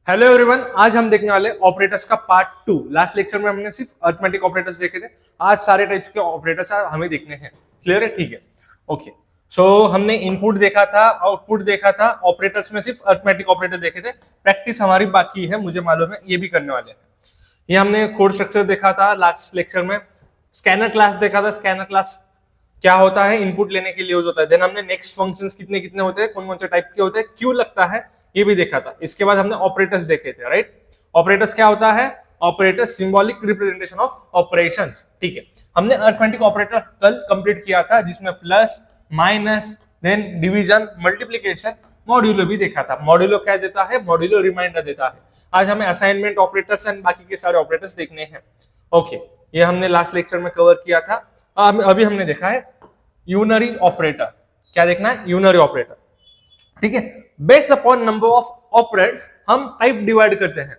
Hello everyone, आज हम देखने वाले ऑपरेटर्स का पार्ट 2। लास्ट लेक्चर में हमने सिर्फ अरिथमेटिक ऑपरेटर्स देखे थे। आज सारे टाइप्स के ऑपरेटर्स हमें देखने हैं। क्लियर है? ठीक है, ओके। सो हमने इनपुट देखा था, आउटपुट देखा था, ऑपरेटर्स में सिर्फ अरिथमेटिक ऑपरेटर देखे थे। प्रैक्टिस हमारी बाकी है, मुझे मालूम है, ये भी करने वाले हैं। ये हमने कोड स्ट्रक्चर देखा था लास्ट लेक्चर में। स्कैनर क्लास देखा था। स्कैनर क्लास क्या होता है, इनपुट लेने के लिए यूज होता है। देन हमने नेक्स्ट फंक्शंस कितने कितने होते हैं, कौन कौन से टाइप के होते हैं, क्यों लगता है, ये भी देखा था। इसके बाद हमने ऑपरेटर्स देखे थे, राइट। ऑपरेटर्स क्या होता है? Operators symbolic representation of operations. ठीक है, हमने अरिथमेटिक ऑपरेटर कल कंप्लीट किया था, जिसमें plus, minus, then division, multiplication, modulo भी देखा था। मॉड्यूलो क्या देता है? मॉड्यूलो रिमाइंडर देता है। आज हमें असाइनमेंट ऑपरेटर्स एंड बाकी के सारे ऑपरेटर्स देखने हैं। ओके, ये हमने लास्ट लेक्चर में कवर किया था। अभी हमने देखा है यूनरी ऑपरेटर। क्या देखना है? Unary operator. ठीक है, based upon number of operands हम टाइप डिवाइड करते हैं।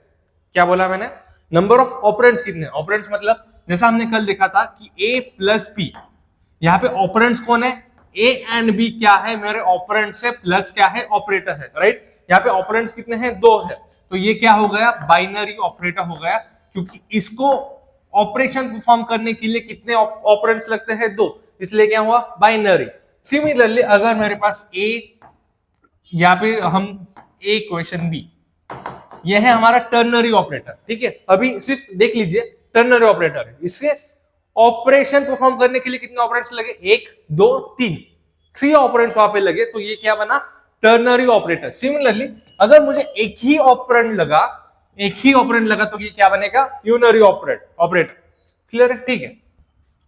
क्या बोला मैंने? नंबर ऑफ ऑपरेंड्स कितने? ऑपरेंड्स मतलब जैसा हमने कल देखा था कि a प्लस p, यहाँ पे ऑपरेंड्स कौन है? a एंड b क्या है? मेरे ऑपरेंड्स से प्लस क्या है? ऑपरेटर है, राइट। यहाँ पे ऑपरेंड्स कितने हैं? 2 है। तो ये क्या हो गया? बाइनरी ऑपरेटर हो गया, क्योंकि इसको ऑपरेशन परफॉर्म करने के लिए कितने ऑपरेंड्स लगते हैं? 2, इसलिए क्या हुआ? बाइनरी। सिमिलरली अगर मेरे पास a, यहाँ पे हम ए क्वेश्चन बी, यह है हमारा टर्नरी ऑपरेटर। ठीक है, अभी सिर्फ देख लीजिए, टर्नरी ऑपरेटर है। इसके ऑपरेशन परफॉर्म करने के लिए कितने ऑपरेंड्स लगे? 1 2 3, 3 ऑपरेंड्स वहां पे लगे, तो ये क्या बना? Ternary operator. सिमिलरली अगर मुझे एक ही ऑपरेंड लगा तो ये क्या बनेगा? Unary operator. क्लियर है? ठीक है।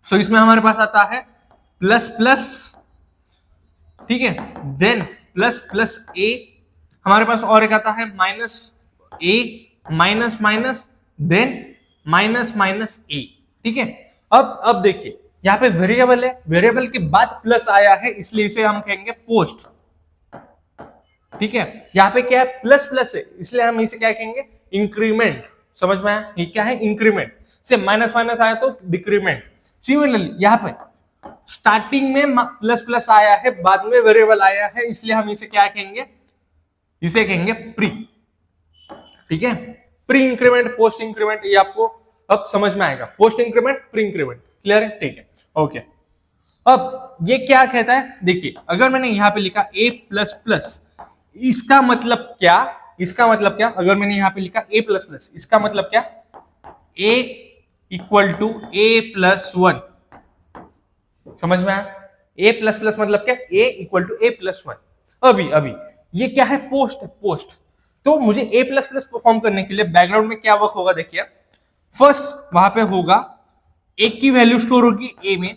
सो इसमें हमारे पास आता है प्लस प्लस, ठीक है, देन प्लस प्लस ए, हमारे पास और एक आता है minus a, minus minus, then minus minus a. ठीक है, अब देखिए, यहां पे वेरिएबल है, वेरिएबल के बाद प्लस आया है, इसलिए इसे हम कहेंगे पोस्ट। ठीक है, यहां पे क्या है? प्लस प्लस है, इसलिए हम इसे क्या कहेंगे? इंक्रीमेंट। समझ में आया? ये क्या है? इंक्रीमेंट। से माइनस माइनस आया तो डिक्रीमेंट। सिमिलरली यहां पे स्टार्टिंग में प्लस प्लस आया है, बाद में वेरिएबल आया है, इसलिए हम इसे क्या कहेंगे? इसे कहेंगे प्री। ठीक है, प्री इंक्रीमेंट, पोस्ट इंक्रीमेंट, ये आपको अब समझ में आएगा। Post increment, pre increment. Clear है? ठीक है, ओके। अब ये क्या कहता है? देखिए, अगर मैंने यहां पे लिखा a प्लस प्लस, इसका मतलब क्या? अगर मैंने यहां पे लिखा a प्लस प्लस, इसका मतलब क्या? a equal to a plus 1। समझ में आया? a प्लस प्लस मतलब क्या? a equal to a plus 1। अभी ये क्या है? पोस्ट। तो मुझे a प्लस प्लस परफॉर्म करने के लिए बैकग्राउंड में क्या वर्क होगा? देखिए, फर्स्ट वहां पे होगा a की वैल्यू स्टोर होगी a में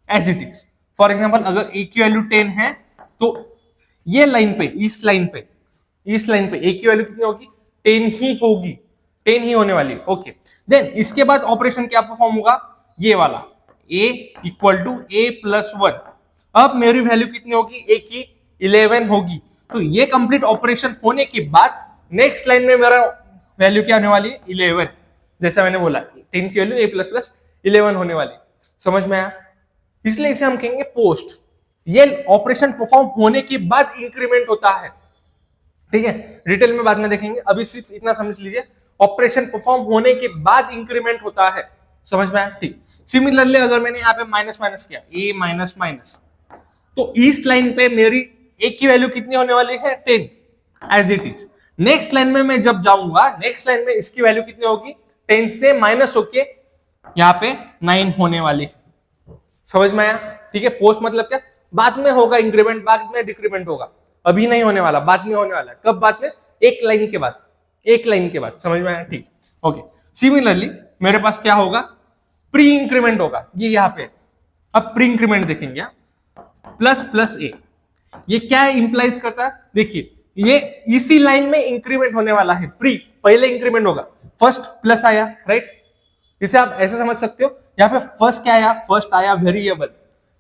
as it is. For example अगर a की वैल्यू 10 है, तो ये लाइन पे, इस लाइन पे a की वैल्यू कितनी होगी? 10 ही होगी, 10 ही होने वाली है। ओके, देन इसके बाद ऑपरेशन क्या परफॉर्म होगा? ये वाला a equal to a plus 1। अब मेरी वैल्यू कितनी होगी? a की 11 होगी। तो ये कंप्लीट ऑपरेशन होने के बाद नेक्स्ट लाइन में मेरा वैल्यू क्या होने वाली है? 11। जैसा मैंने बोला, 10 की वैल्यू a प्लस प्लस 11 होने वाली। समझ में आया? इसलिए इसे हम कहेंगे पोस्ट। ये ऑपरेशन परफॉर्म होने के बाद इंक्रीमेंट होता है। ठीक है, डिटेल में बाद में देखेंगे, अभी सिर्फ इतना समझ लीजिए, ऑपरेशन परफॉर्म होने के बाद इंक्रीमेंट होता है। समझ में आया? ठीक। सिमिलरली अगर मैंने यहाँ पे माइनस माइनस किया, a माइनस माइनस, तो इस लाइन पे मेरी a की वैल्यू कितनी होने वाली है? 10 as it is. Next line में मैं जब जाऊंगा, नेक्स्ट लाइन में इसकी वैल्यू कितनी होगी? 10 से माइनस होके यहाँ पे 9 होने वाली है। समझ में आया? ठीक है, पोस्ट मतलब क्या? बाद में होगा इंक्रीमेंट, बाद में डिक्रीमेंट होगा, अभी नहीं होने वाला, बाद में होने वाला। कब? बाद में, एक लाइन के बाद। समझ में आया? ठीक, ओके। सिमिलरली मेरे पास क्या होगा? प्री इंक्रीमेंट होगा, ये यहाँ पे। अब प्री इंक्रीमेंट देखेंगे, प्लस प्लस ए, ये क्या इंप्लाइज करता है? देखिए, ये इसी लाइन में इंक्रीमेंट होने वाला है। प्री, पहले इंक्रीमेंट होगा, फर्स्ट प्लस आया, राइट। इसे आप ऐसे समझ सकते हो, यहाँ पे फर्स्ट क्या आया? फर्स्ट आया वेरिएबल।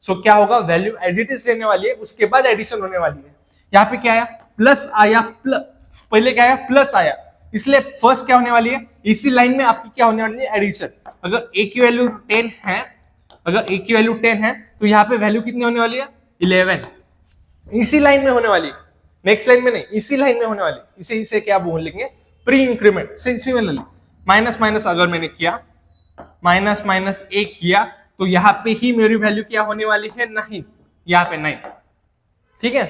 सो क्या होगा? वैल्यू एज इट इज लेने वाली है, उसके बाद एडिशन होने वाली है। यहाँ पे क्या आया? प्लस आया, पहले क्या आया? प्लस आया, इसलिए फर्स्ट क्या होने वाली है? इसी लाइन में आपकी क्या होने वाली है? एडिशन। अगर a की वैल्यू 10 है, तो यहाँ पे वैल्यू कितनी होने वाली है? 11। इसी लाइन में होने वाली है, नेक्स्ट लाइन में नहीं, इसी लाइन में होने वाली। इसे क्या बोलेंगे? Pre increment similarly minus minus अगर मैंने किया, माइनस माइनस ए किया, तो यहां पे ही मेरी वैल्यू क्या होने वाली है, 9, यहां पे 9। ठीक है,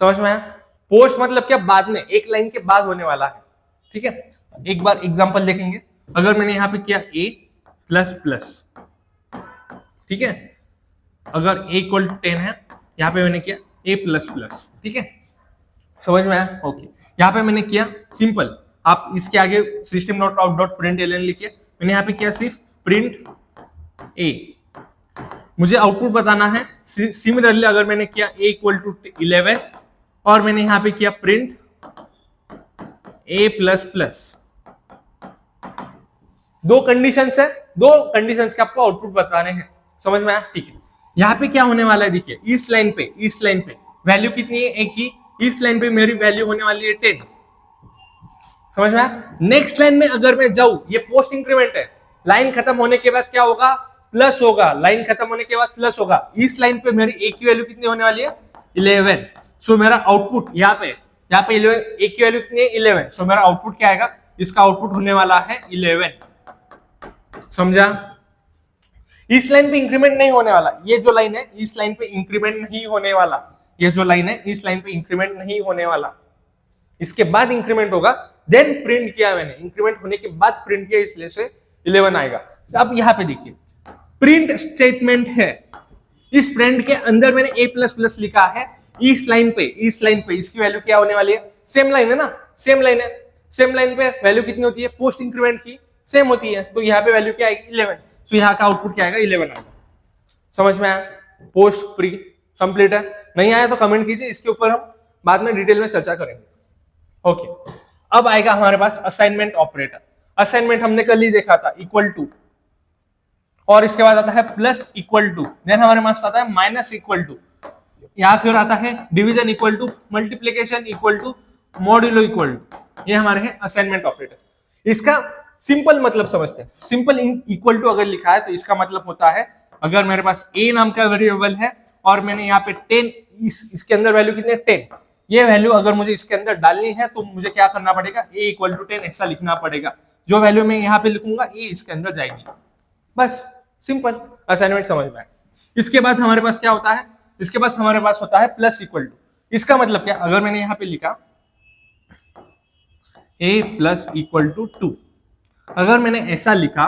समझ में आया? पोस्ट मतलब क्या, बाद में, एक लाइन के बाद होने वाला है। ठीक है, एक बार एग्जांपल देखेंगे। अगर मैंने यहां पे किया ए प्लस प्लस, ठीक है, अगर ए इक्वल 10 है, यहां पे मैंने किया ए प्लस प्लस। ठीक है, समझ में आया? ओके, यहां पे मैंने किया सिंपल, आप इसके आगे system dot out dot print L लिखिए। मैंने यहां पे किया सिर्फ प्रिंट ए, मुझे आउटपुट बताना है। सिमिलरली अगर मैंने किया a इक्वल टू 11 और मैंने यहां पे किया प्रिंट a प्लस प्लस, दो कंडीशंस है, दो कंडीशंस के आपको आउटपुट बताने हैं। समझ में आया? ठीक है, यहां पे क्या होने वाला है, देखिए इस लाइन पे वैल्यू कितनी है, a की, इस लाइन पे मेरी वैल्यू होने वाली है 10। समझ में आया? नेक्स्ट लाइन में अगर मैं जाऊं, ये पोस्ट इंक्रीमेंट है, लाइन खत्म होने के बाद क्या होगा, प्लस होगा, लाइन खत्म होने के बाद प्लस होगा। इस लाइन पे मेरी ए की वैल्यू कितनी होने वाली है, 11। सो मेरा आउटपुट यहाँ पे 11, ए की वैल्यू कितनी है, 11। सो मेरा आउटपुट क्या आएगा, इसका आउटपुट होने वाला है 11। समझा? इस लाइन पे इंक्रीमेंट नहीं होने वाला, ये जो लाइन है इस लाइन पे इंक्रीमेंट नहीं होने वाला, ये जो लाइन है इस लाइन पे इंक्रीमेंट नहीं होने वाला, इसके बाद इंक्रीमेंट होगा। देन प्रिंट किया मैंने, इंक्रीमेंट होने के बाद प्रिंट किया, इसलिए से 11 आएगा। अब यहां पे देखिए प्रिंट स्टेटमेंट है, इस प्रिंट के अंदर मैंने a प्लस प्लस लिखा है, इस लाइन पे इसकी वैल्यू क्या होने वाली है, सेम लाइन है ना, सेम लाइन है, सेम लाइन पे वैल्यू कितनी होती है, पोस्ट इंक्रीमेंट की सेम होती है, तो यहाँ पे वैल्यू क्या आएगी, 11। तो यहाँ का आउटपुट क्या आएगा, 11 आएगा। समझ में आया? पोस्ट प्री कंप्लीट है, नहीं आया तो कमेंट कीजिए, इसके ऊपर हम बाद में डिटेल में चर्चा करेंगे। ओके, अब आएगा हमारे पास असाइनमेंट ऑपरेटर। असाइनमेंट हमने कल ही देखा था, इक्वल टू, और इसके बाद आता है प्लस इक्वल टू, देन हमारे पास आता है माइनस इक्वल टू, या फिर आता है division equal to, multiplication equal to, modulo equal to. ये हमारे हैं असाइनमेंट ऑपरेटर। इसका सिंपल मतलब समझते हैं। सिंपल इक्वल टू अगर लिखा है तो इसका मतलब होता है, अगर मेरे पास a नाम का वेरिएबल है और मैंने यहाँ पे 10, इसके अंदर वैल्यू कितनी है, 10, ये वैल्यू अगर मुझे इसके अंदर डालनी है तो मुझे क्या करना पड़ेगा, a इक्वल टू 10 ऐसा लिखना पड़ेगा। जो वैल्यू मैं यहाँ पे लिखूंगा a इसके अंदर जाएगी, बस सिंपल असाइनमेंट समझ में आए। इसके बाद हमारे पास क्या होता है, इसके पास हमारे पास होता है प्लस इक्वल टू। इसका मतलब क्या, अगर मैंने यहाँ पे लिखा a प्लस इक्वल टू 2, अगर मैंने ऐसा लिखा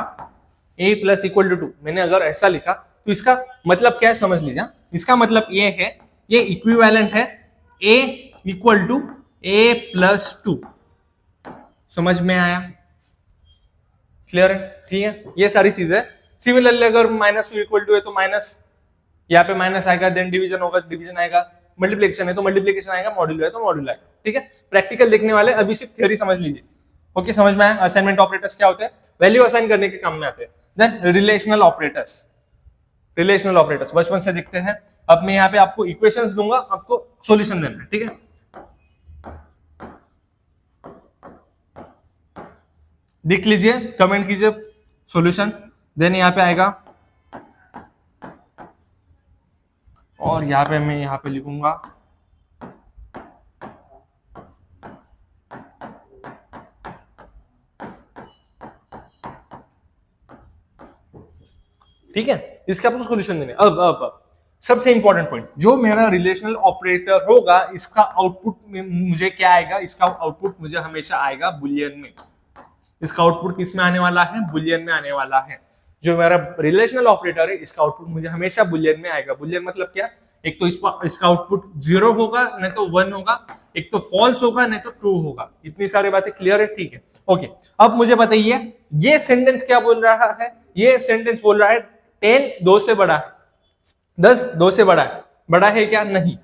a प्लस इक्वल टू 2, मैंने अगर ऐसा लिखा तो इसका मतलब क्या है समझ लीजिए। इसका मतलब ये है, ये इक्विवेलेंट है a equal to a plus 2। समझ में आया? क्लियर है? ठीक है, ये सारी चीजें। सिमिलरली अगर माइनस टू इक्वल टू है तो माइनस, यहाँ पे माइनस आएगा, देन डिवीजन होगा, डिवीजन आएगा, मल्टीप्लिकेशन है तो मल्टीप्लिकेशन आएगा, मॉड्यूल है तो मॉड्यूल आएगा। ठीक है, प्रैक्टिकल देखने वाले अभी सिर्फ थ्योरी समझ लीजिए। ओके, समझ में आया? असाइनमेंट ऑपरेटर्स क्या होते हैं, वैल्यू असाइन करने के काम में आते हैं। Then relational operators, relational operators बचपन से देखते हैं। अब मैं यहाँ पे आपको इक्वेशंस दूंगा, आपको सॉल्यूशन देना है। ठीक है, देख लीजिए, कमेंट कीजिए सॉल्यूशन, देन यहाँ पे आएगा और यहाँ पे मैं यहाँ पे लिखूंगा ठीक है, इसका आपको सॉल्यूशन देने। अब सबसे इंपॉर्टेंट पॉइंट, जो मेरा रिलेशनल ऑपरेटर होगा इसका आउटपुट में मुझे क्या आएगा, इसका आउटपुट मुझे हमेशा आएगा बुलियन में। इसका आउटपुट किस में आने वाला है, बुलियन में आने वाला है। जो मेरा रिलेशनल ऑपरेटर है इसका आउटपुट मुझे हमेशा बुलियन में आएगा। बुलियन मतलब क्या, एक तो इसका आउटपुट 0 होगा, नहीं तो 1 होगा, एक तो फॉल्स होगा, नहीं तो ट्रू होगा। इतनी सारी बातें क्लियर है? ठीक है, ओके। अब मुझे बताइए ये सेंटेंस क्या बोल रहा है, ये सेंटेंस बोल रहा है 10 2 से बड़ा है, 10 2 से बड़ा है। बड़ा है क्या, नहीं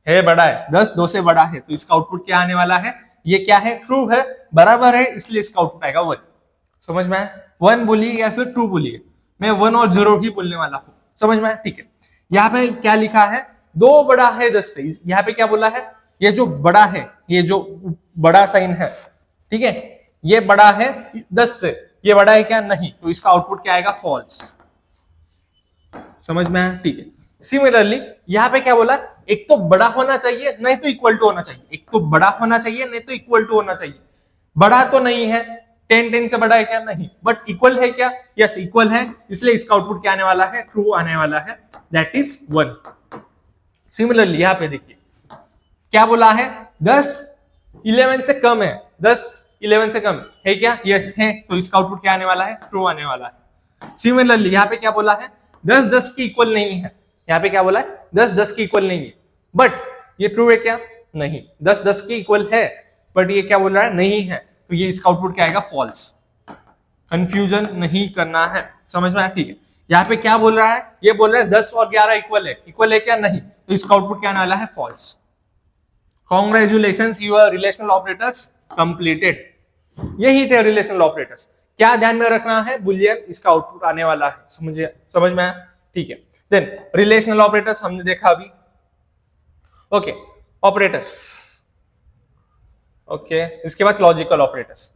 है, बड़ा है, 10 2 से बड़ा है, तो इसका आउटपुट क्या आने वाला है, ये क्या है, ट्रू है, बराबर है, इसलिए इसका आउटपुट आएगा 1। समझ में आया? 1 बोलिए या फिर 2 बोलिए, मैं 1 और 0 ही बोलने वाला हूं। समझ में आया? ठीक है, यहाँ पे क्या लिखा है, 2 बड़ा है 10 से। यहाँ पे क्या बोला है, ये जो बड़ा है, ये जो बड़ा साइन है, ठीक है, ये बड़ा है 10 से, ये बड़ा है क्या, नहीं, तो इसका आउटपुट क्या आएगा, फॉल्स। समझ में आया? ठीक है। सिमिलरली यहाँ पे क्या बोला, एक तो बड़ा होना चाहिए नहीं तो इक्वल टू होना चाहिए, एक तो बड़ा होना चाहिए नहीं तो इक्वल टू होना चाहिए। बड़ा तो नहीं है, 10 से बड़ा है क्या? नहीं, बट इक्वल है क्या? यस इक्वल है, इसलिए इसका आउटपुट क्या आने वाला है? ट्रू आने वाला है, दैट इज 1। सिमिलरली यहाँ पे देखिए क्या बोला है, 10 11 से कम है, 10 11 से कम है क्या? यस है, तो इसका आउटपुट क्या आने वाला है? ट्रू आने वाला है। सिमिलरली यहाँ पे क्या बोला है, 10 10 की इक्वल नहीं है, यहाँ पे क्या बोला है, 10 10 की इक्वल नहीं है, बट ये ट्रू है क्या? नहीं, 10 10 की इक्वल है, बट ये क्या बोल रहा है? नहीं है, तो ये इसका आउटपुट क्या आएगा? फॉल्स। कंफ्यूजन नहीं करना है, समझ में आया? ठीक है, यहाँ पे क्या बोल रहा है, ये बोल रहा है 10 और 11 इक्वल है क्या? नहीं, तो इसका आउटपुट क्या आने वाला है? False. Congratulations, your relational operators completed। यही थे रिलेशनल ऑपरेटर्स। क्या ध्यान में रखना है? बुलियन इसका आउटपुट आने वाला है, समझ में आया? ठीक है, देन रिलेशनल ऑपरेटर्स हमने देखा अभी। Okay, operators. ओके, इसके बाद लॉजिकल ऑपरेटर्स।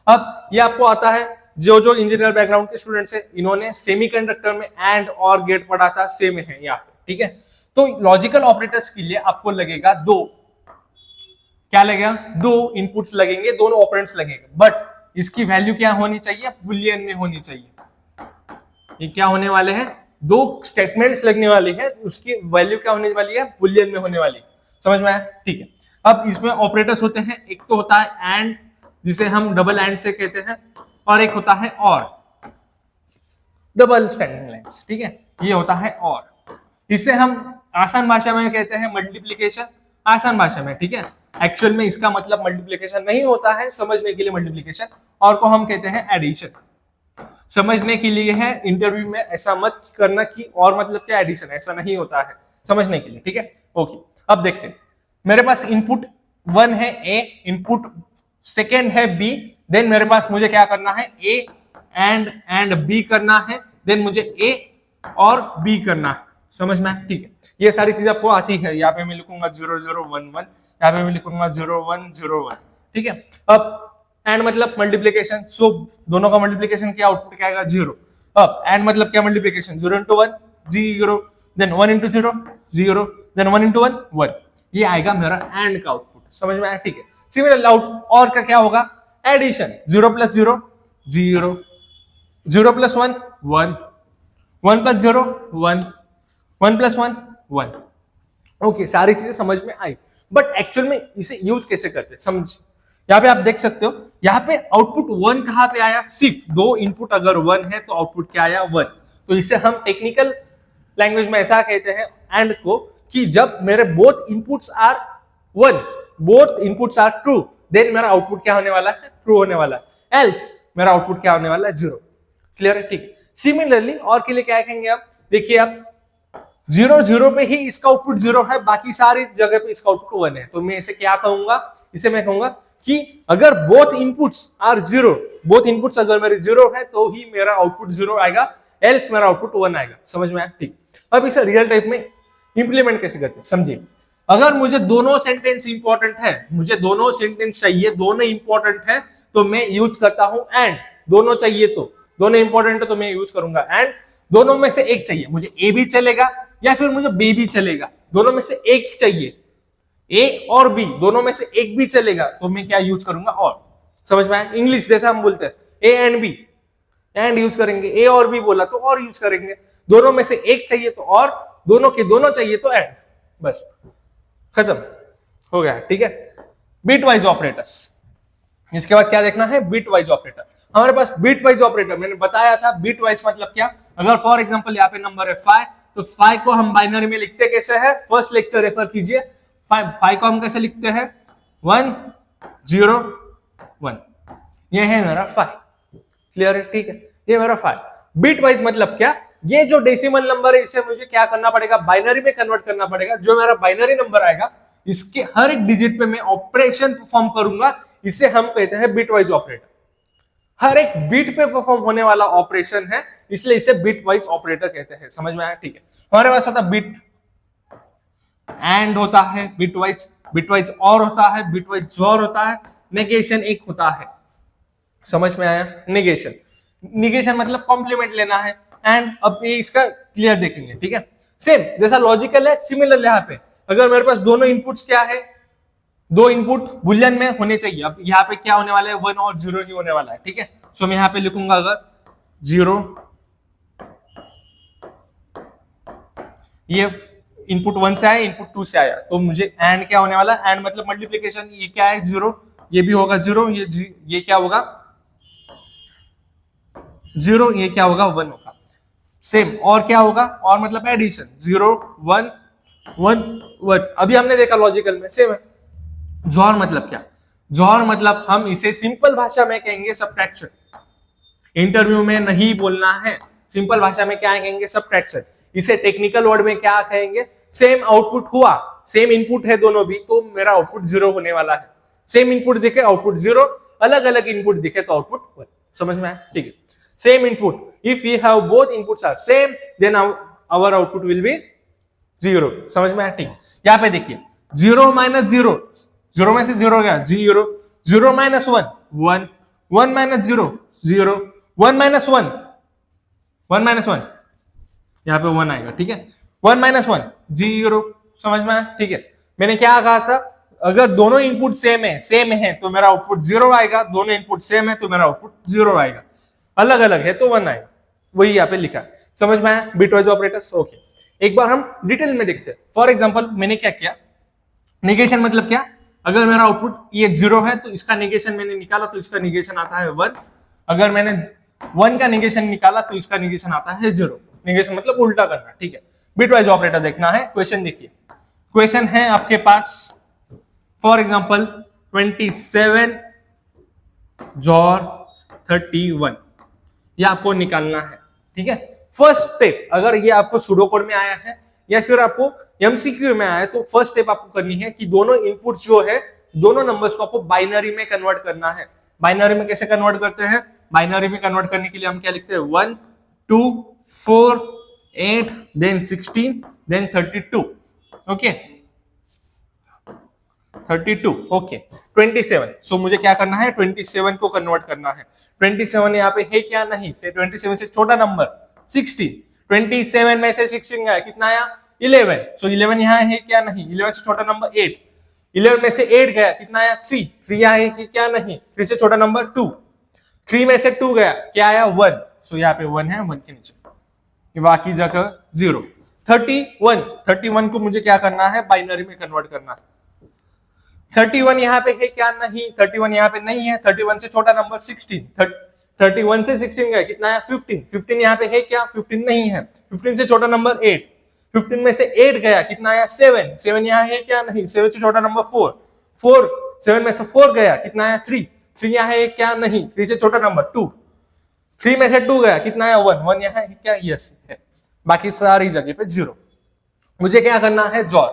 अब ये आपको आता है, जो इंजीनियर बैकग्राउंड के स्टूडेंट्स है, इन्होंने सेमीकंडक्टर में एंड और गेट पढ़ा था, सेम है यहाँ पे, ठीक है। तो लॉजिकल ऑपरेटर्स के लिए आपको लगेगा क्या लगेगा? 2 इनपुट्स लगेंगे, दोनों ऑपरेंड्स लगेंगे, बट इसकी वैल्यू क्या होनी चाहिए? बुलियन में होनी चाहिए। ये क्या होने वाले हैं? 2 स्टेटमेंट्स लगने वाली है, उसकी वैल्यू क्या होने वाली है? बुलियन में होने वाली है। समझ में आया? ठीक है, अब इसमें ऑपरेटर्स होते हैं, एक तो होता है एंड, जिसे हम डबल एंड से कहते हैं, और एक होता है और, डबल स्टैंडिंग लाइन्स, ठीक है, ये होता है और। इसे हम आसान भाषा में कहते हैं मल्टीप्लिकेशन, आसान भाषा में, ठीक है। एक्चुअल में इसका मतलब मल्टीप्लिकेशन नहीं होता है, समझने के लिए मल्टीप्लिकेशन, और को हम कहते हैं एडिशन। समझने के लिए है, इंटरव्यू में ऐसा मत करना कि और मतलब क्या एडिशन, ऐसा नहीं होता है, समझने के लिए, ठीक है। ओके, अब देखते हैं, मेरे पास इनपुट 1 है ए, इनपुट सेकेंड है बी, देन मेरे पास मुझे क्या करना है? ए एंड बी करना है, देन मुझे ए और बी करना है, समझ में? ठीक है, ये सारी चीज आपको आती है। यहाँ पे मैं लिखूंगा 0 0 1 1, यहाँ पे मैं लिखूंगा 0 1 0 1, ठीक है। अब एंड मतलब मल्टीप्लिकेशन, सो दोनों का मल्टीप्लिकेशन क्या, आउटपुट क्या आएगा? 0। अब एंड मतलब क्या? Multiplication, 0 into 1 0, then 1 into 0 0, then 1 into 1 1, ये आएगा मेरा एंड का आउटपुट, समझ में आया? ठीक है, सिमिलर आउट और का क्या होगा? Addition, 0 plus 0 0, 0 plus 1 1, 1 plus 0 1, 1 plus 1 1। Okay, सारी चीजें समझ में आई, बट एक्चुअल में इसे यूज कैसे करते हैं समझ। यहाँ पे आप देख सकते हो, यहाँ पे आउटपुट 1 कहाँ पे आया? सिर्फ 2 इनपुट अगर 1 है तो आउटपुट क्या आया? 1। तो इसे हम टेक्निकल लैंग्वेज में ऐसा कहते हैं एंड को, कि जब मेरे both inputs are 1, both inputs are true, then मेरा आउटपुट क्या होने वाला है? ट्रू होने वाला है, एल्स मेरा आउटपुट क्या होने वाला है? 0। क्लियर है? ठीक है। सिमिलरली और के लिए क्या कहेंगे आप? देखिए आप 0 0 पे ही इसका आउटपुट 0 है, बाकी सारी जगह पे इसका आउटपुट 1 है, तो मैं इसे क्या कहूंगा? इसे मैं कहूंगा कि अगर both inputs are 0, both inputs अगर मेरे 0 है तो ही मेरा आउटपुट 0 आएगा, एल्स मेरा आउटपुट 1 आएगा। समझ में आया? ठीक। अब इसे रियल टाइप में इंप्लीमेंट कैसे करते हैं समझिए। अगर मुझे दोनों सेंटेंस इंपॉर्टेंट है, मुझे दोनों सेंटेंस चाहिए, दोनों इंपॉर्टेंट है, तो मैं यूज करता हूं एंड। दोनों चाहिए तो, दोनों इंपॉर्टेंट है तो मैं यूज करूंगा एंड। दोनों में से एक चाहिए, मुझे ए भी चलेगा या फिर मुझे बी भी चलेगा, दोनों में से एक चाहिए, ए और बी दोनों में से एक भी चलेगा, तो मैं क्या यूज करूंगा? और। समझ में आया? इंग्लिश जैसा हम बोलते हैं A and B, and use करेंगे, ए और बी बोला तो और यूज करेंगे, दोनों में से एक चाहिए तो और, दोनों के दोनों चाहिए तो एंड, बस खत्म हो गया। ठीक है, बिट वाइज ऑपरेटर्स। इसके बाद क्या देखना है? Bit wise operator. हमारे पास बिट वाइज ऑपरेटर मैंने बताया था, बिट वाइज मतलब क्या? अगर फॉर एग्जांपल यहाँ पे नंबर है 5, तो 5 को हम बाइनरी में लिखते कैसे है? फर्स्ट लेक्चर रेफर कीजिए। 5 को हम कैसे लिखते हैं? 1 0 1, ये है मेरा 5। क्लियर है? ठीक है, ये मेरा 5। बिट वाइज मतलब क्या? ये जो डेसिमल नंबर है इसे मुझे क्या करना पड़ेगा? बाइनरी में कन्वर्ट करना पड़ेगा। जो मेरा बाइनरी नंबर आएगा इसके हर एक डिजिट पे मैं ऑपरेशन परफॉर्म करूंगा, इसे हम कहते हैं बिट वाइज ऑपरेटर। हर एक बिट पे परफॉर्म होने वाला ऑपरेशन है, इसलिए इसे बिट वाइज ऑपरेटर कहते हैं। समझ में आया? ठीक है। हमारे पास होता बिट एंड होता है, बिट वाइज और होता है, बिट वाइज जोर होता है, नेगेशन एक होता है। समझ में आया? निगेशन मतलब कॉम्प्लीमेंट लेना है। एंड अब ये इसका क्लियर देखेंगे। ठीक है, सेम जैसा लॉजिकल है, सिमिलर यहाँ पे अगर मेरे पास दोनों इनपुट्स क्या है? दो इनपुट बुलियन में होने चाहिए। अब यहाँ पे क्या होने वाला है, 1 और 0 ही होने वाला है, ठीक है। सो मैं यहाँ पे लिखूंगा अगर 0, ये इनपुट 1 से आया, इनपुट 2 से आया, तो मुझे एंड क्या होने वाला है, एंड मतलब मल्टीप्लीकेशन, ये क्या है 0, ये भी होगा 0, ये क्या होगा 0, ये क्या होगा 1 होगा। सेम और क्या होगा, और मतलब एडिशन 0 1 1 1। अभी हमने देखा लॉजिकल में सेम है। जॉर मतलब क्या, जॉर मतलब हम इसे सिंपल भाषा में कहेंगे सब्ट्रैक्शन। इंटरव्यू में नहीं बोलना है, सिंपल भाषा में क्या कहेंगे सब्ट्रैक्शन। इसे टेक्निकल वर्ड में क्या कहेंगे, सेम आउटपुट हुआ, सेम इनपुट है दोनों भी, तो मेरा आउटपुट 0 होने वाला है। सेम इनपुट दिखे आउटपुट 0, अलग अलग इनपुट दिखे तो आउटपुट 1। समझ में आया, ठीक है। Same input, if we have both inputs are same then our output will be 0। समझ में आया, ठीक। यहाँ पे देखिए 0 माइनस 0, 0 में से 0 गया 0, 0 माइनस 1 1, 1 माइनस 0 0, 1 माइनस 1 1 माइनस 1, यहाँ पे 1 आएगा, ठीक है। 1 माइनस 1 0। समझ में आया, ठीक है। मैंने क्या कहा था, अगर दोनों इनपुट सेम है तो मेरा आउटपुट 0 आएगा, दोनों इनपुट सेम है तो मेरा आउटपुट 0 आएगा, अलग अलग है तो 1 आएगा, वही यहाँ पे लिखा। समझ में आया, बिटवाइज ऑपरेटर्स, ओके। एक बार हम डिटेल में देखते हैं। फॉर एग्जांपल मैंने क्या किया, नेगेशन मतलब क्या, अगर मेरा आउटपुट ये 0 है तो इसका नेगेशन मैंने निकाला तो इसका नेगेशन आता है 1। अगर मैंने 1 का नेगेशन निकाला तो इसका नेगेशन आता है 0। नेगेशन मतलब उल्टा करना, ठीक है। बिटवाइज ऑपरेटर देखना है। क्वेश्चन देखिए, क्वेश्चन है आपके पास फॉर एग्जांपल 27 जॉर 31, ये आपको निकालना है, ठीक है। फर्स्ट स्टेप, अगर ये आपको सूडो कोड में आया है या फिर आपको एमसीक्यू में आया है, तो फर्स्ट स्टेप आपको करनी है कि दोनों इनपुट्स जो है, दोनों नंबर्स को आपको बाइनरी में कन्वर्ट करना है। बाइनरी में कैसे कन्वर्ट करते हैं, बाइनरी में कन्वर्ट करने के लिए हम क्या लिखते हैं, 1 2 4 8 देन 16 देन 32, ओके 32, ओके 27। सो मुझे क्या करना है, 27 को कन्वर्ट करना है। 27 यहाँ पे है क्या, नहीं, 27 से छोटा नंबर 16, 27 में से 16 गया, कितना आया 11। सो 11 यहाँ है क्या, नहीं, 11 से छोटा नंबर 8, 11 में से 8 गया, कितना आया 3, 3 यहाँ है क्या, नहीं, 3 से छोटा नंबर 2, 3 में से 2 गया, क्या आया 1। सो यहाँ पे 1 है, 1 के नीचे बाकी जगह 0। 31 को मुझे क्या करना है, बाइनरी में कन्वर्ट करना है। 31 यहाँ पे है क्या, नहीं, 31 यहाँ पे नहीं है। 31 से छोटा नंबर 16, 31 से 16 गया, कितना है 15, 15 यहाँ पे है क्या, 15 नहीं है। 15 से छोटा नंबर 8, 15 में से 8 गया, कितना आया 7, 7 यहाँ है क्या, नहीं, 7 से छोटा नंबर 4, 4 7 में से 4 गया, कितना आया 3, 3 यहाँ है क्या, नहीं, 3 से छोटा नंबर 2, 3 में से 2 गया, कितना आया 1, 1 यहाँ है क्या, यस है, बाकी सारी जगह पे 0। मुझे क्या करना है, जॉर।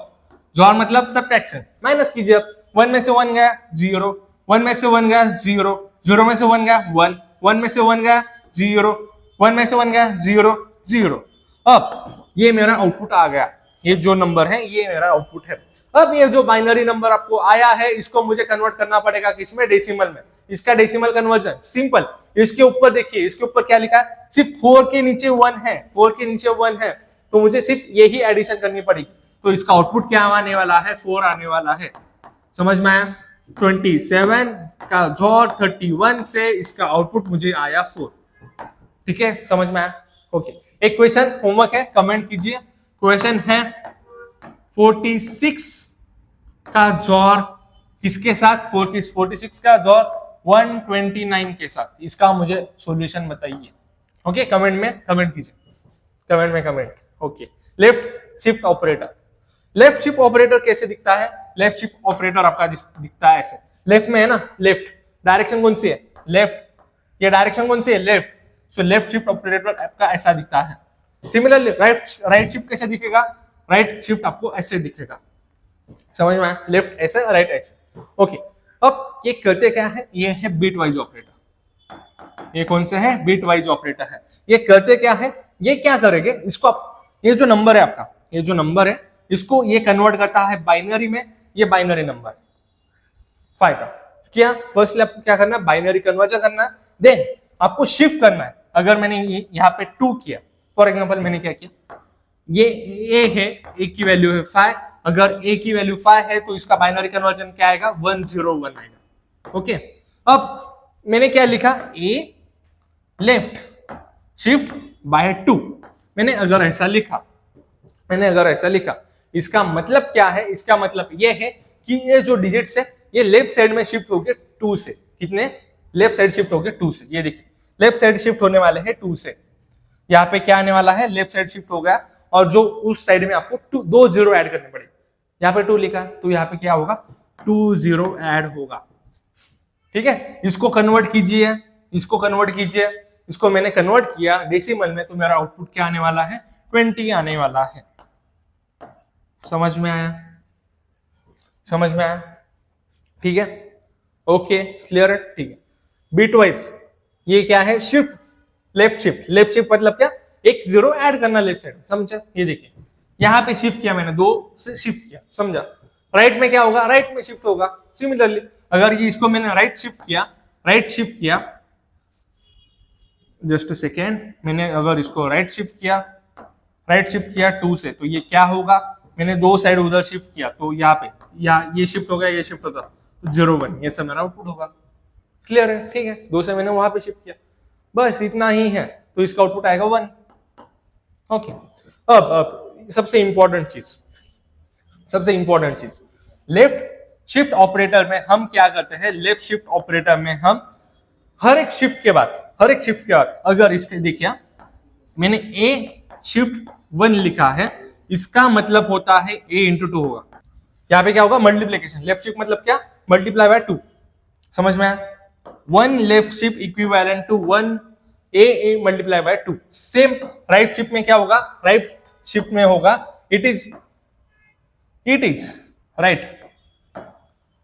जॉर मतलब सब्ट्रैक्शन, माइनस कीजिए। अब 1 में से 1 गया 0, 1 में से 1 गया 0, 0 में से 1 गया 1, 1 में से 1 गया 0, 1 में से 1 गया 0 0। अब ये मेरा आउटपुट आ गया, ये जो नंबर है ये मेरा आउटपुट है। अब ये जो बाइनरी नंबर आपको आया है, इसको मुझे कन्वर्ट करना पड़ेगा किसमें, डेसिमल में। इसका डेसिमल कन्वर्जन सिंपल, इसके ऊपर देखिए, इसके ऊपर क्या लिखा है, सिर्फ 4 के नीचे 1 है, 4 के नीचे 1 है, तो मुझे सिर्फ यही एडिशन करनी पड़ेगी। तो इसका आउटपुट क्या आने वाला है, 4 आने वाला है। समझ में आया, 27 का जॉर 31 से इसका आउटपुट मुझे आया 4, ठीक है, समझ में आया, ओके। एक क्वेश्चन होमवर्क है, कमेंट कीजिए। क्वेश्चन है 46 का जॉर किसके साथ, 46 का जॉर 129 के साथ, इसका मुझे सॉल्यूशन बताइए, ओके। कमेंट में कमेंट कीजिए, कमेंट में comment, okay. Left shift operator, left shift operator कैसे दिखता है, लेफ्ट शिफ्ट ऑपरेटर आपका दिखता है ऐसे, लेफ्ट में है ना, लेफ्ट डायरेक्शन कौन सी है, लेफ्ट, ये डायरेक्शन कौन सी है, left. So left shift operator आपका ऐसा दिखता है। सिमिलरली राइट शिफ्ट कैसे दिखेगा, राइट शिफ्ट आपको ऐसे दिखेगा। समझ में आया, लेफ्ट ऐसे राइट ऐसे, ओके। अब ये करते क्या है, ये है बिट वाइज ऑपरेटर। ये कौन से है, बिट वाइज ऑपरेटर है। ये करते क्या है, ये क्या करेंगे, इसको ये जो नंबर है आपका, ये जो नंबर है, इसको ये कन्वर्ट करता है बाइनरी में। ये बाइनरी नंबर 5 का क्या, फर्स्टली आपको क्या करना है, बाइनरी कन्वर्जन करना है, देन आपको शिफ्ट करना है। अगर मैंने यहाँ पे 2 किया, फॉर एग्जांपल मैंने क्या किया, ये ए है, ए की वैल्यू है 5, अगर a की वैल्यू 5 है तो इसका बाइनरी कन्वर्जन क्या आएगा 101 आएगा। ओके, अब मैंने क्या लिखा, a लेफ्ट शिफ्ट बाय 2। मैंने अगर ऐसा लिखा इसका मतलब क्या है, इसका मतलब ये है कि ये जो डिजिट्स है ये लेफ्ट साइड में शिफ्ट हो गए 2 से। कितने, लेफ्ट साइड शिफ्ट हो गए 2 से। ये देखिए लेफ्ट साइड शिफ्ट होने वाले हैं 2 से। यहाँ पे क्या आने वाला है, लेफ्ट साइड शिफ्ट हो गया, और जो उस साइड में आपको 2 जीरो ऐड करने पड़ेंगे। यहाँ पे 2 लिखा तो यहाँ पे क्या होगा 2 जीरो ऐड होगा। ठीक है, इसको कन्वर्ट कीजिए, इसको मैंने कन्वर्ट किया डेसिमल में, तो मेरा आउटपुट क्या आने वाला है 20 आने वाला है। समझ में आया? ठीक है, ओके क्लियर है, ठीक है। बिट वाइज ये क्या है, शिफ्ट लेफ्ट शिफ्ट मतलब क्या, एक जीरो ऐड करना लेफ्ट साइड, समझा? ये देखिए यहाँ पे शिफ्ट किया मैंने, 2 से शिफ्ट किया, समझा? राइट में क्या होगा, राइट में शिफ्ट होगा। सिमिलरली अगर ये इसको मैंने राइट शिफ्ट किया, जस्ट अ सेकेंड, मैंने अगर इसको राइट शिफ्ट किया 2 से, तो ये क्या होगा, मैंने 2 साइड उधर शिफ्ट किया, तो यहाँ पे ये शिफ्ट हो गया, ये शिफ्ट होगा, 0 1, ये सब मेरा आउटपुट होगा। क्लियर है? ठीक है, 2 से मैंने वहां पे शिफ्ट किया, बस इतना ही है, तो इसका आउटपुट आएगा 1। ओके, अब सबसे इंपॉर्टेंट चीज लेफ्ट शिफ्ट ऑपरेटर में हम क्या करते हैं, लेफ्ट शिफ्ट ऑपरेटर में हम हर एक शिफ्ट के बाद अगर इसके देखिए मैंने ए शिफ्ट 1 लिखा है, इसका मतलब होता है a इंटू 2 होगा। यहाँ पे क्या होगा, मल्टीप्लीकेशन। लेफ्ट शिफ्ट मतलब क्या, मल्टीप्लाई बाय 2। समझ में आया? 1 left shift equivalent to 1 A multiply by 2। Same right shift में क्या होगा, राइट शिफ्ट में होगा इट इज राइट।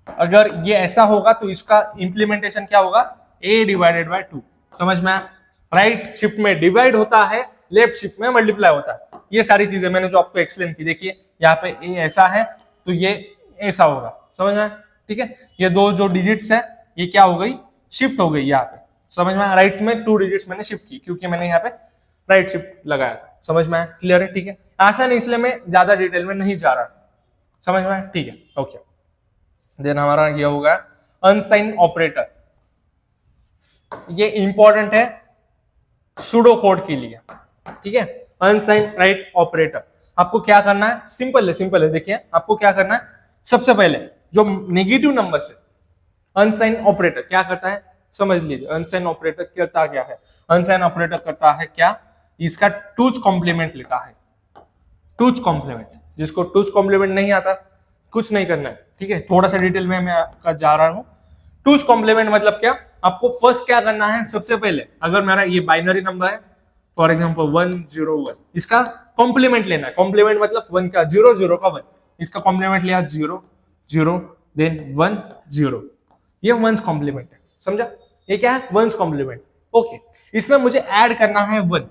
अगर ये ऐसा होगा तो इसका इंप्लीमेंटेशन क्या होगा, a डिवाइडेड बाय 2। समझ में आया? राइट शिफ्ट में डिवाइड होता है, लेफ्ट शिफ्ट में मल्टीप्लाई होता है। ये सारी चीजें मैंने जो आपको एक्सप्लेन की, देखिए यहाँ पे a ऐसा है तो ये ऐसा होगा। समझ में आया? ठीक है, ये 2 जो डिजिट्स है ये क्या हो गई, शिफ्ट हो गई यहाँ पे। समझ में आया? राइट में 2 डिजिट्स मैंने शिफ्ट की क्योंकि मैंने यहाँ पे राइट शिफ्ट लगाया था। समझ में आया? क्लियर है? ठीक है, आसान, इसलिए मैं ज्यादा डिटेल में नहीं जा रहा। समझ में आया? ठीक है, ओके। देन हमारा ये होगा अनसाइन ऑपरेटर। ये इंपॉर्टेंट है सूडो कोड के लिए। ठीक है, अनसाइन राइट ऑपरेटर आपको क्या करना है, सिंपल है। देखिए आपको क्या करना है, सबसे पहले जो नेगेटिव नंबर से अनसाइन ऑपरेटर क्या करता है, समझ लीजिए। अनसाइन ऑपरेटर करता क्या है, अनसाइन ऑपरेटर करता है क्या, इसका टूज कॉम्प्लीमेंट लेता है। टूज कॉम्प्लीमेंट, जिसको टूज कॉम्प्लीमेंट नहीं आता कुछ नहीं करना है। ठीक है, थोड़ा सा डिटेल में मैं आपका जा रहा हूं। टूज कॉम्प्लीमेंट मतलब क्या, आपको फर्स्ट क्या करना है, सबसे पहले अगर मेरा ये बाइनरी नंबर है फॉर एग्जांपल 101, इसका कॉम्प्लीमेंट लेना है। कॉम्प्लीमेंट मतलब 1 का 0 0 का 1, इसका कॉम्प्लीमेंट लिया 0 0 देन 1 0, ये 1's कॉम्प्लीमेंट है। समझा? ये क्या है, 1's कॉम्प्लीमेंट। ओके, इसमें मुझे ऐड करना है 1,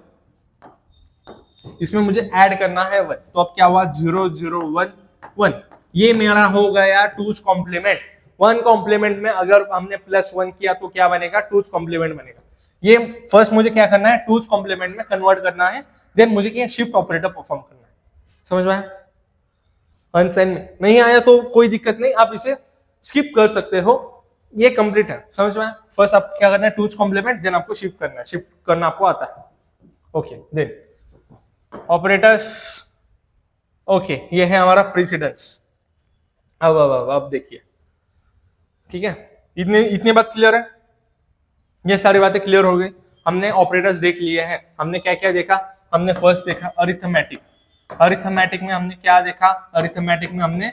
तो अब क्या हुआ 0 0 1 1, ये मेरा हो गया 2's कॉम्प्लीमेंट। 1 कॉम्प्लीमेंट में अगर हमने +1 किया तो क्या बनेगा, 2's कॉम्प्लीमेंट बनेगा। ये फर्स्ट मुझे क्या करना है, 2's कॉम्प्लीमेंट में कन्वर्ट करना है, देन मुझे क्या शिफ्ट ऑपरेटर परफॉर्म करना है। समझ में आया? अनसाइन में नहीं आया तो कोई दिक्कत नहीं, आप इसे स्किप कर सकते हो, ये कंप्लीट है। समझ में आया? फर्स्ट आप क्या करना है, 2's कॉम्प्लीमेंट, देन आपको शिफ्ट करना है, शिफ्ट करना आपको आता है। Okay, then operators. ओके, ये है हमारा प्रेसिडेंस। अब देखिए, ठीक है, इतनी बात क्लियर है, ये सारी बातें क्लियर हो गई। हमने ऑपरेटर्स देख लिए हैं। हमने क्या क्या देखा, हमने फर्स्ट देखा अरिथमेटिक में हमने क्या देखा, अरिथमेटिक में हमने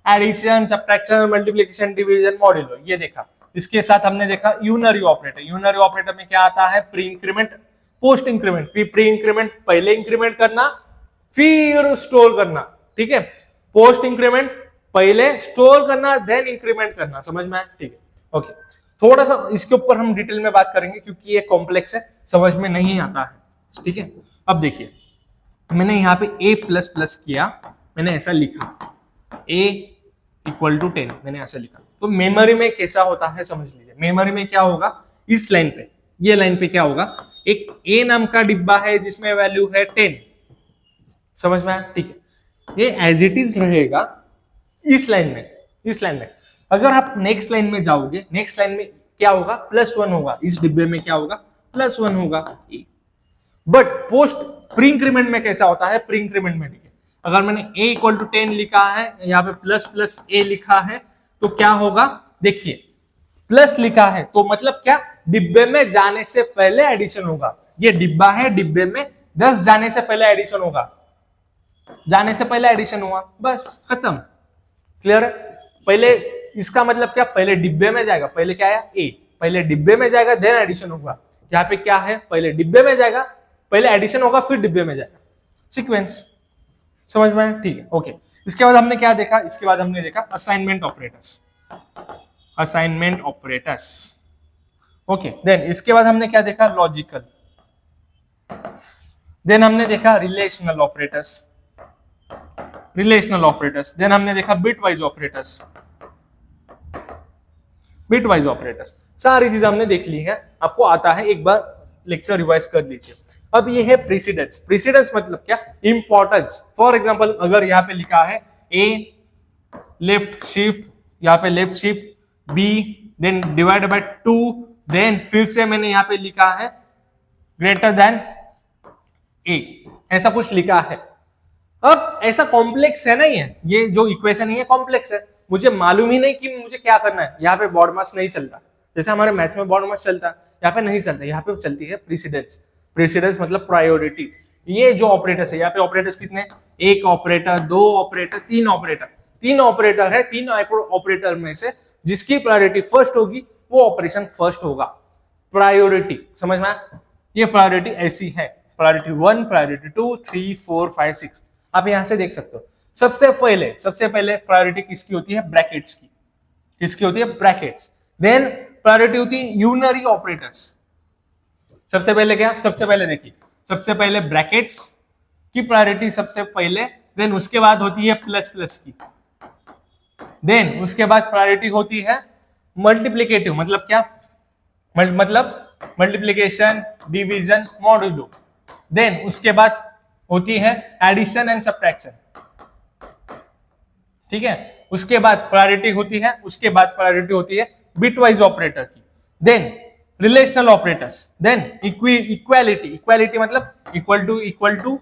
addition, subtraction, multiplication, division, modulo, ये देखा। इसके साथ हमने देखा यूनरी ऑपरेटर में क्या आता है, pre increment, post increment. Pre increment पहले इंक्रीमेंट करना फिर स्टोर करना, ठीक है। पोस्ट इंक्रीमेंट पहले स्टोर करना देन इंक्रीमेंट करना। समझ में आया? ठीक है, ओके। थोड़ा सा इसके ऊपर हम डिटेल में बात करेंगे क्योंकि ये कॉम्प्लेक्स है, समझ में नहीं आता है, ठीक है। अब देखिए, मैंने यहाँ पे a++ किया, मैंने ऐसा लिखा a = 10, मैंने ऐसा लिखा। तो मेमोरी में कैसा होता है समझ लीजिए। मेमोरी में क्या होगा, इस लाइन पे, ये लाइन पे क्या होगा, एक a नाम का डिब्बा है जिसमें वैल्यू है 10। समझ में आया? ठीक है। ये एज इट इज रहेगा इस लाइन में, इस लाइन में। अगर आप नेक्स्ट लाइन में जाओगे, नेक्स्ट लाइन में क्या होगा, +1 होगा, इस डिब्बे में क्या होगा, +1 होगा। बट पोस्ट प्री इंक्रीमेंट में कैसा होता है, प्री इंक्रीमेंट में देखिए, अगर मैंने a = 10 लिखा है, यहाँ पे प्लस a लिखा है, तो क्या होगा, देखिए प्लस लिखा है तो मतलब क्या, डिब्बे में जाने से पहले एडिशन होगा। ये डिब्बा है, डिब्बे में 10 जाने से पहले एडिशन होगा, जाने से पहले एडिशन हुआ, बस खत्म। क्लियर है? पहले इसका मतलब क्या, पहले डिब्बे में जाएगा, पहले क्या आया a, पहले डिब्बे में जाएगा देन एडिशन होगा। यहाँ पे क्या है, पहले डिब्बे में जाएगा, पहले एडिशन होगा, फिर डिब्बे में जाएगा, सीक्वेंस। समझ में आया? ठीक है, ओके। इसके बाद हमने क्या देखा, इसके बाद हमने देखा assignment operators, assignment operators. Okay, then इसके बाद हमने क्या देखा, लॉजिकल। देन हमने देखा relational operators, relational operators. Then हमने देखा बिटवाइज ऑपरेटर्स, बिटवाइज ऑपरेटर्स। सारी चीजें हमने देख ली है, आपको आता है, एक बार लेक्चर रिवाइज कर लीजिए। अब ये है प्रेसिडेंस। प्रेसिडेंस मतलब क्या, इंपॉर्टेंस। फॉर एग्जांपल अगर यहाँ पे लिखा है ए लेफ्ट शिफ्ट, यहाँ पे left shift B, then divide by 2, then फिर से मैंने यहाँ पे लिखा है ग्रेटर देन ए, ऐसा कुछ लिखा है। अब ऐसा कॉम्प्लेक्स है नहीं है, ये जो इक्वेशन है कॉम्प्लेक्स है, मुझे मालूम ही नहीं कि मुझे क्या करना है। यहाँ पे बॉड मास नहीं चलता, जैसे हमारे मैथ्स में बॉड मास चलता है, यहाँ पे नहीं चलता, यहाँ पे चलती है प्रेसिडेंस। प्रेसिडेंस मतलब प्रायोरिटी। ये जो ऑपरेटर्स है, यहाँ पे ऑपरेटर्स कितने, एक ऑपरेटर, दो ऑपरेटर, तीन ऑपरेटर, तीन ऑपरेटर है। तीन ऑपरेटर में से जिसकी प्रायोरिटी फर्स्ट होगी वो ऑपरेशन फर्स्ट होगा। प्रायोरिटी समझ में, ये प्रायोरिटी ऐसी है, प्रायोरिटी 1, प्रायोरिटी 2, 3, 4, 5, 6। आप यहां से देख सकते हो। सबसे पहले प्रायोरिटी किसकी होती है, ब्रैकेट्स की। किसकी होती है, ब्रैकेट्स। देन प्रायोरिटी होती है यूनरी ऑपरेटर्स। सबसे पहले क्या, सबसे पहले देखिए, सबसे पहले ब्रैकेट्स की प्रायोरिटी सबसे पहले, देन उसके बाद होती है प्लस प्लस की, देन उसके बाद प्रायोरिटी होती है मल्टीप्लिकेटिव, मतलब क्या, मतलब मल्टीप्लिकेशन, डिवीजन, मॉड्यूलो। देन उसके बाद होती है एडिशन एंड सब्ट्रैक्शन, ठीक है। उसके बाद प्रायोरिटी होती है, उसके बाद प्रायोरिटी होती है बिटवाइज ऑपरेटर की, then relational operators, then equality, equality मतलब equal to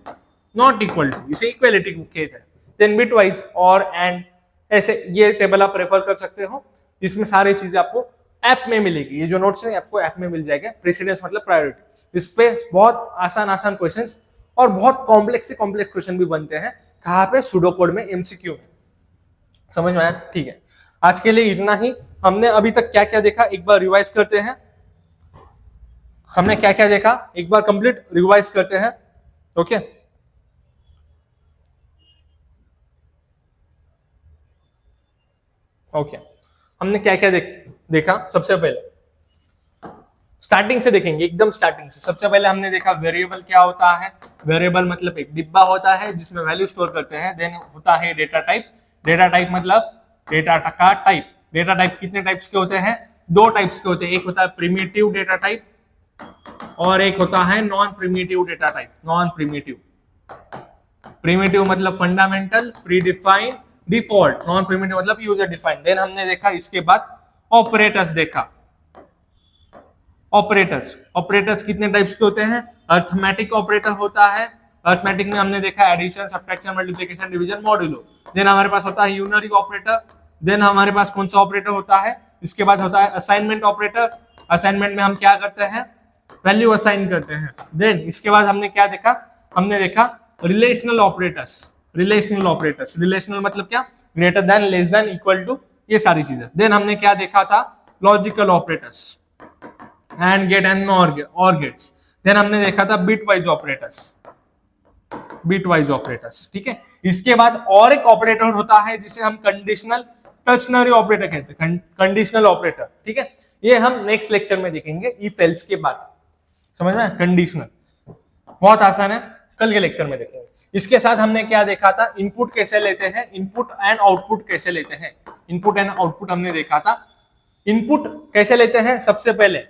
not equal to, इसे इक्वालिटी कहते हैं। देन बिटवाइज और एंड, ऐसे ये टेबल आप रेफर कर सकते हो, इसमें सारी चीजें आपको ऐप में मिलेगी। ये जो नोट्स है आपको ऐप में मिल जाएगा। प्रेसिडेंस मतलब प्रायोरिटी। इस पे बहुत आसान आसान क्वेश्चंस और बहुत कॉम्प्लेक्स से कॉम्प्लेक्स क्वेश्चन भी बनते हैं। कहाँ पे, सुडो कोड में, एमसीक्यू में। समझ में आया? ठीक है, आज के लिए इतना ही। हमने अभी तक क्या क्या देखा एक बार रिवाइज करते हैं। हमने क्या क्या देखा एक बार कंप्लीट रिवाइज करते हैं। ओके, ओके, हमने क्या क्या देखा। सबसे पहले स्टार्टिंग से देखेंगे, एकदम स्टार्टिंग से। सबसे पहले हमने देखा वेरिएबल क्या होता है। वेरिएबल मतलब एक डिब्बा होता है जिसमें वैल्यू स्टोर करते हैं। देन होता है डेटा टाइप। डेटा टाइप मतलब डेटा का टाइप। डेटा टाइप कितने टाइप्स के होते हैं, दो टाइप्स के होते हैं। एक होता है प्रिमिटिव डेटा टाइप और एक होता है non primitive data type. Non primitive, primitive मतलब fundamental, predefined, default. Non primitive मतलब यूजर डिफाइंड। देन हमने देखा इसके बाद ऑपरेटर्स देखा। ऑपरेटर्स, ऑपरेटर्स कितने टाइप्स के होते हैं। अर्थमेटिक ऑपरेटर होता है। अर्थमेटिक में हमने देखा addition, subtraction, multiplication, division, modulo. Then हमारे पास होता है यूनरी ऑपरेटर। देन हमारे पास कौन सा ऑपरेटर होता है, इसके बाद होता है असाइनमेंट ऑपरेटर। असाइनमेंट में हम क्या करते हैं, वैल्यू असाइन करते हैं। देन इसके बाद हमने क्या देखा, हमने देखा relational operators. Relational operators, relational मतलब क्या, greater than, less than, equal to, ये सारी चीजें। देन हमने क्या देखा था, logical operators, and gate and or gates. Then हमने देखा था बिटवाइज ऑपरेटर्स, बिटवाइज ऑपरेटर्स, ठीक है। इसके बाद और एक ऑपरेटर होता है जिसे हम कंडीशनल टर्शनरी ऑपरेटर कहते हैं। कंडीशनल ऑपरेटर, ठीक है, ये हम नेक्स्ट लेक्चर में देखेंगे इफ एल्स के बाद। समझ में, कंडीशनल बहुत आसान है, कल के लेक्चर में देखेंगे। इसके साथ हमने क्या देखा था, इनपुट कैसे लेते हैं, इनपुट एंड आउटपुट कैसे लेते हैं। इनपुट एंड आउटपुट हमने देखा था। इनपुट कैसे लेते हैं, सबसे पहले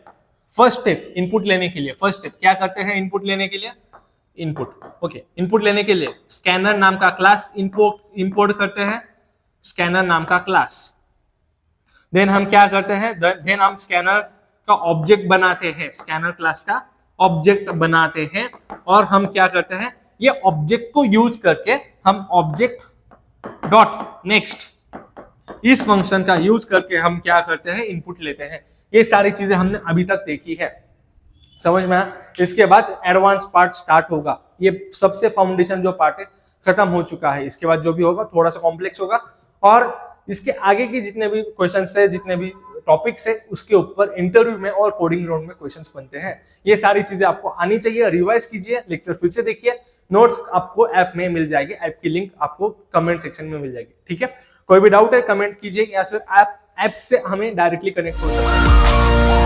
फर्स्ट स्टेप इनपुट लेने के लिए, फर्स्ट स्टेप क्या करते हैं इनपुट लेने के लिए, इनपुट। ओके, इनपुट लेने के लिए स्कैनर नाम का क्लास इंपोर्ट करते हैं, स्कैनर नाम का क्लास। देन हम क्या करते हैं, देन हम स्कैनर का ऑब्जेक्ट बनाते हैं, स्कैनर क्लास का ऑब्जेक्ट बनाते हैं। और हम क्या करते हैं, ये ऑब्जेक्ट को यूज करके हम ऑब्जेक्ट डॉट नेक्स्ट इस फंक्शन का यूज करके हम क्या करते हैं, इनपुट लेते हैं। ये सारी चीजें हमने अभी तक देखी है, समझ में आया। इसके बाद एडवांस पार्ट स्टार्ट होगा। ये सबसे फाउंडेशन जो पार्ट है खत्म हो चुका है। इसके बाद जो भी होगा थोड़ा सा कॉम्प्लेक्स होगा, और इसके आगे की जितने भी क्वेश्चंस है, जितने भी टॉपिक्स है, उसके ऊपर इंटरव्यू में और कोडिंग राउंड में क्वेश्चंस बनते हैं। ये सारी चीजें आपको आनी चाहिए। रिवाइज कीजिए, लेक्चर फिर से देखिए, नोट्स आपको ऐप में मिल जाएगी, ऐप की लिंक आपको कमेंट सेक्शन में मिल जाएगी। ठीक है, कोई भी डाउट है कमेंट कीजिए, या फिर ऐप से हमें डायरेक्टली कनेक्ट हो सकते हैं।